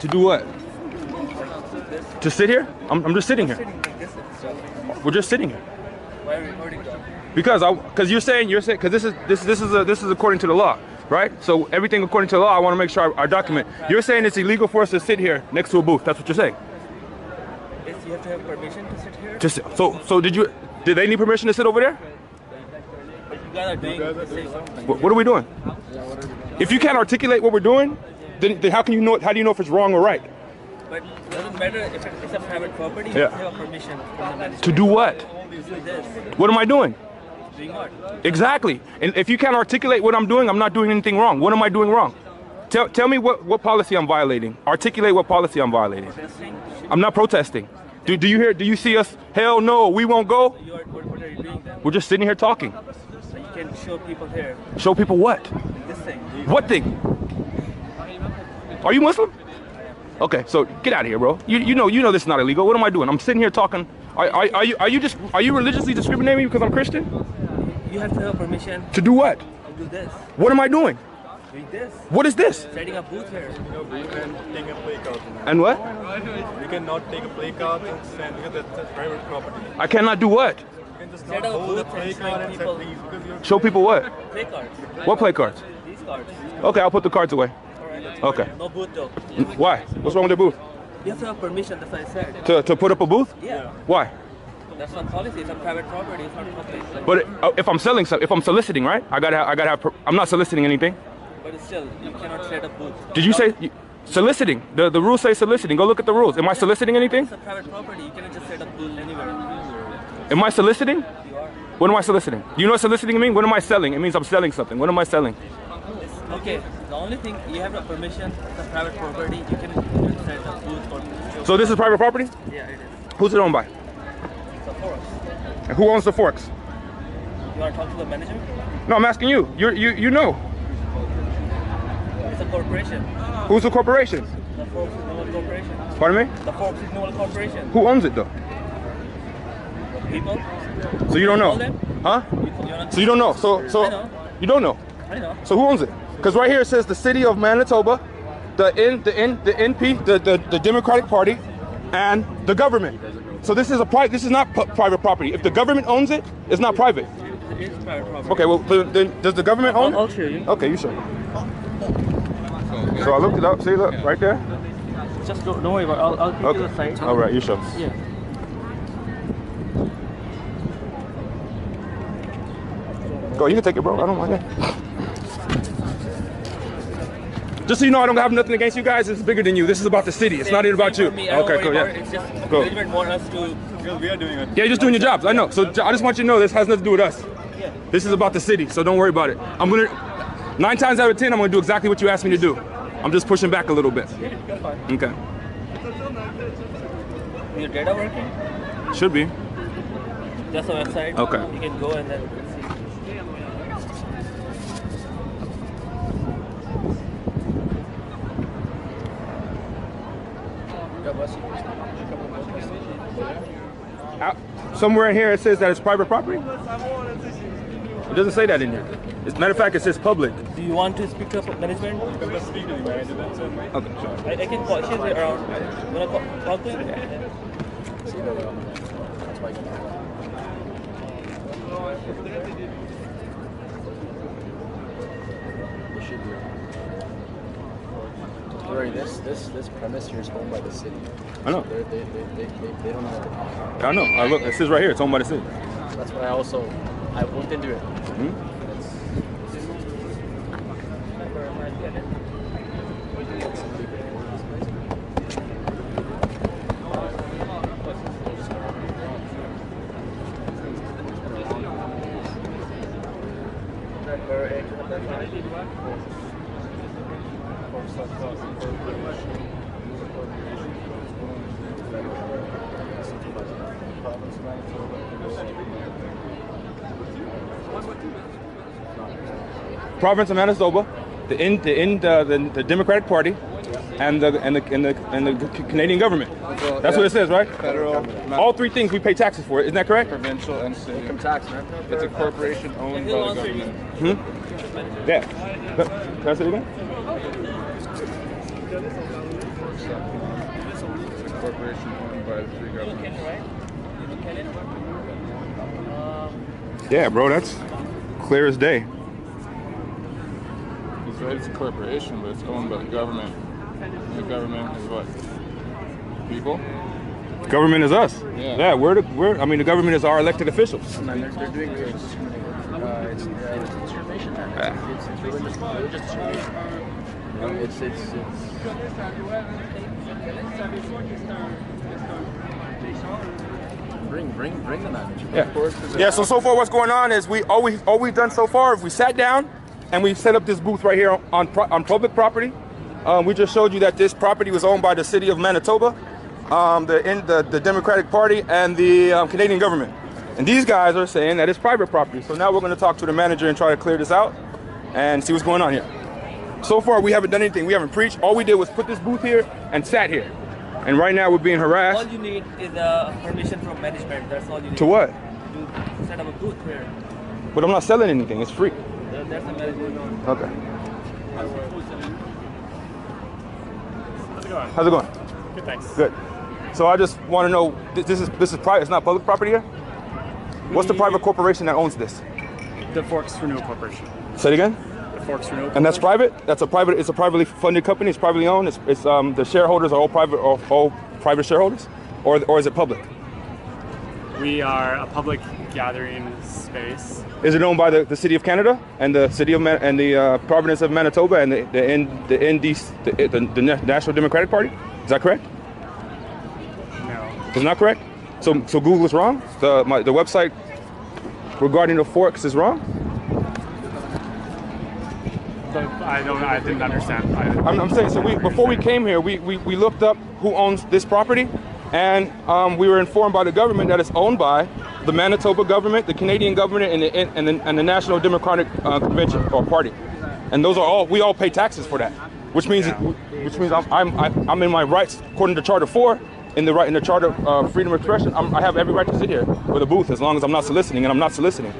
To do what? To sit here? I'm just sitting here. We're just sitting here. Why are we recording though? Because you're saying because this is according to the law, right? So everything according to the law, I want to make sure our document. You're saying it's illegal for us to sit here next to a booth. That's what you're saying. Yes, you have to have permission to sit here. So did they need permission to sit over there? But you guys are doing the same. What are we doing? If you can't articulate what we're doing, then how can you know? How do you know if it's wrong or right? But it doesn't matter if it's a private property. You Yeah. have to have permission from the management. To do what? To do this. What am I doing? Doing what? Exactly. And if you can't articulate what I'm doing, I'm not doing anything wrong. What am I doing wrong? Tell me what policy I'm violating. Articulate what policy I'm violating. Protesting? I'm not protesting. Do you see us? Hell no, we won't go. What are you doing then? We're just sitting here talking. So you can show people here Show people what? this thing. What thing? Are you Muslim? Okay, so get out of here, bro. You know this is not illegal. What am I doing? I'm sitting here talking. Are you religiously discriminating me because I'm Christian? You have to have permission To do what? to do this. What am I doing? Doing this. What is this? Setting a booth here. You can take a play card. And what? You cannot take a play card and send because that's private property. I cannot do what? You can just Set not up a hold a booth play and card and show say people please because you're Show people what? play cards. What play cards? These cards. Okay, I'll put the cards away. Alright. Okay. No booth though. Why? What's wrong with the booth? You have to have permission, that's what I said. To put up a booth? Yeah. Why? That's not policy, it's a private property, it's not public. But if I'm selling something, if I'm soliciting, right? I gotta have. I'm not soliciting anything. But still, you cannot set a booth. Did you say soliciting? The rules say soliciting. Go look at the rules. Am I soliciting anything? It's a private property, you cannot just set a booth anywhere. Am I soliciting? You are. What am I soliciting? Do you know what soliciting means? What am I selling? It means I'm selling something. What am I selling? Okay, the only thing, you have a permission, it's a private property, you can set a booth or show. So this is private property? Yeah, it is. Who's it owned by? It's a forest. And who owns the forks? You want to talk to the manager? No, I'm asking you. You know. It's a corporation. Who's the corporation? The Forks is Noel Corporation. Pardon me? The Forks is Noel Corporation. Who owns it though? People? So you don't Call know? them? Huh? You're not- So you don't know? So I know. you don't know? I know. So who owns it? Because right here it says the city of Manitoba, the NP, the Democratic Party, and the government. So this is not private property. If the government owns it, it's not private. It is private property. Okay, well then does the government own I'll it? show you. Okay, you show. So I looked it up. See, look right there. Just don't worry about it. I'll give you the site. All right, you show. Yeah. Go, you can take it, bro. I don't mind it. Just so you know, I don't have nothing against you guys. It's bigger than you. This is about the city. It's not even about you. Okay, cool. Yeah. It's just Cool. management want us to. because we are doing it. Yeah, you're just doing your jobs. I know. So I just want you to know this has nothing to do with us. Yeah. This is about the city. So don't worry about it. 9 times out of 10, I'm gonna do exactly what you asked me to do. I'm just pushing back a little bit. That's fine. Okay. Your data working? Should be. That's the website. Okay. You can go and then see. Somewhere in here it says that it's private property. It doesn't say that in here. As a matter of fact, it says public. Do you want to speak up management? Let's speak to the manager. That's it. Okay, sure. I can call. She's around. You wanna talk to him? Rory, this premise here is owned by the city. I know. They don't know what they're talking about. I know. Look, it says right here. It's owned by the city. That's what I looked into it. Province of Manitoba, the Democratic Party, and the Canadian government. That's what it says, right? Federal, All three things we pay taxes for. Isn't that correct? provincial, and city. Income tax, man. It's a corporation owned by the government. Yeah. Can I say it again? It's a corporation owned by the free government. Yeah, bro, that's clear as day. It's right, it's a corporation, but it's owned by the government. And the government is what? People? Government is us. Yeah. I mean, the government is our elected officials. And they're doing it's discrimination. It's religious discrimination. You know, it's bring the manager. Yeah. So far, what's going on is all we've done so far is we sat down and we set up this booth right here on public property. We just showed you that this property was owned by the city of Manitoba, the Democratic Party, and the Canadian government. And these guys are saying that it's private property. So now we're going to talk to the manager and try to clear this out and see what's going on here. So far, we haven't done anything. We haven't preached. All we did was put this booth here and sat here. And right now we're being harassed. All you need is permission from management. That's all you need. To what? To set up a booth here. But I'm not selling anything. It's free. That's the management. Okay. How's it going? How's it going? Good, thanks. Good. So I just want to know, this is private. It's not public property here? What's the private corporation that owns this? The Forks Renewal Corporation. Say it again? The Forks Renewal And that's private? It's a privately funded company. It's privately owned. It's the shareholders are all private shareholders, or is it public? We are a public gathering space. Is it owned by the city of Canada and the city of and the province of Manitoba and the National Democratic Party? Is that correct? No. It's not correct. So Google is wrong. The website regarding the forks is wrong. But I didn't understand. I'm saying, so before we came here, we looked up who owns this property, and we were informed by the government that it's owned by the Manitoba government, the Canadian government, and the National Democratic Convention or Party, and those are all, we all pay taxes for that, which means I'm in my rights according to Charter 4. In the Charter of Freedom of Expression, I have every right to sit here with a booth as long as I'm not soliciting, and I'm not soliciting.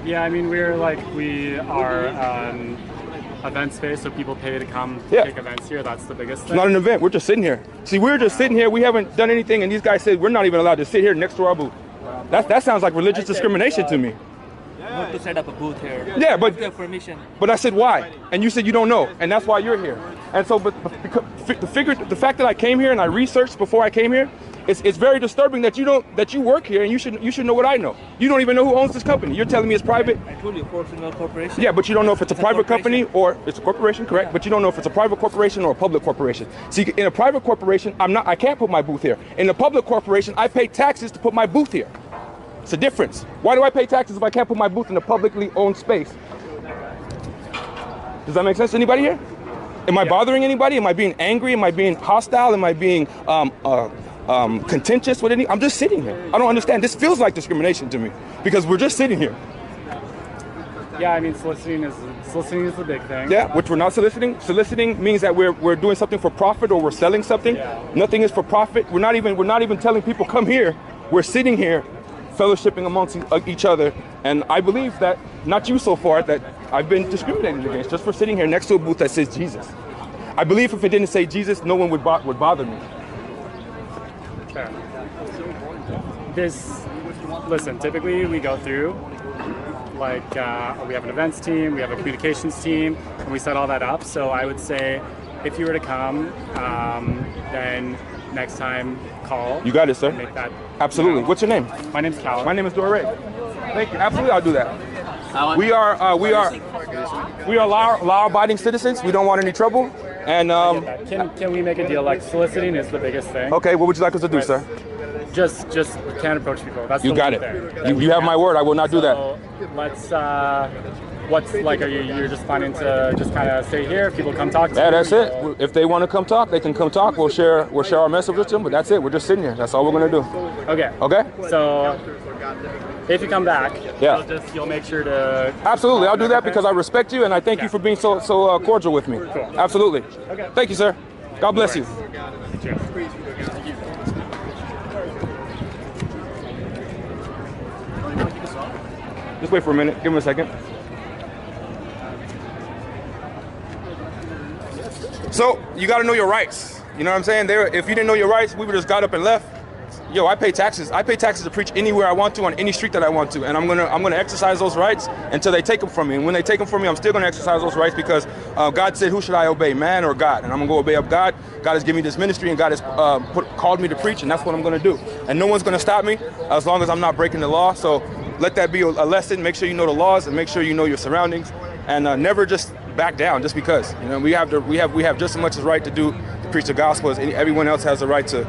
Yeah, I mean, we are an event space, so people pay to come Yeah. take events here. That's the biggest thing. It's not an event. We're just sitting here. See, we're just sitting here. We haven't done anything, and these guys said we're not even allowed to sit here next to our booth. That sounds like religious discrimination to me. Not to set up a booth here. Yeah, but You have permission. But I said why, and you said you don't know, and that's why you're here. And so, but the fact that I came here and I researched before I came here, it's very disturbing that you work here and you should know what I know. You don't even know who owns this company. You're telling me it's private. I told you, Forks Renewal Corporation. Yeah, but you don't know if it's a private company corporation. or it's a corporation, correct? But you don't know if it's a private corporation or a public corporation. See, in a private corporation, I can't put my booth here. In a public corporation, I pay taxes to put my booth here. It's a difference. Why do I pay taxes if I can't put my booth in a publicly owned space? Does that make sense to anybody here? Am I bothering anybody? Am I being angry? Am I being hostile? Am I being contentious with any? I'm just sitting here. I don't understand. This feels like discrimination to me because we're just sitting here. Yeah, I mean, soliciting is the big thing. Yeah, which we're not soliciting. Soliciting means that we're doing something for profit or we're selling something. Yeah. Nothing is for profit. We're not even telling people come here. We're sitting here, fellowshipping amongst each other. And I believe that, not you so far, that I've been discriminated against just for sitting here next to a booth that says Jesus. I believe if it didn't say Jesus, no one would bother me. Fair. Listen, typically we go through, like, we have an events team, we have a communications team, and we set all that up. So I would say if you were to come, then next time call. You got it, sir. Make that, Absolutely. you know. What's your name? My name's Cal. My name is Doré. Thank you. Absolutely, I'll do that. We are law-abiding citizens. We don't want any trouble. And Can we make a deal? Like, soliciting is the biggest thing. okay, what would you like us to do, Right. sir? Just can't approach people. That's You the got one it. thing. You have my word. I will not do that. So let's. What's like? You're just planning to just kind of stay here? If people come talk to you. Yeah, that's it. you'll- If they want to come talk, they can come talk. We'll share our message with them. But that's it. We're just sitting here. That's all we're gonna do. Okay. Okay? So if you come back, Yeah. you'll make sure to. Absolutely. I'll do that because I respect you and I thank you for being so cordial with me. Cool. Absolutely. Okay. Thank you, sir. God bless you. Cheers. Just wait for a minute. Give him a second. So you got to know your rights. You know what I'm saying? If you didn't know your rights, we would just got up and left. Yo, I pay taxes. I pay taxes to preach anywhere I want to on any street that I want to, and I'm gonna exercise those rights until they take them from me. And when they take them from me, I'm still gonna exercise those rights because God said, "Who should I obey, man or God?" And I'm gonna go obey up God. God has given me this ministry, and God has called me to preach, and that's what I'm gonna do. And no one's gonna stop me as long as I'm not breaking the law. So let that be a lesson. Make sure you know the laws, and make sure you know your surroundings, and never just back down just because. You know, we have just as much as right to preach the gospel as everyone else has the right to.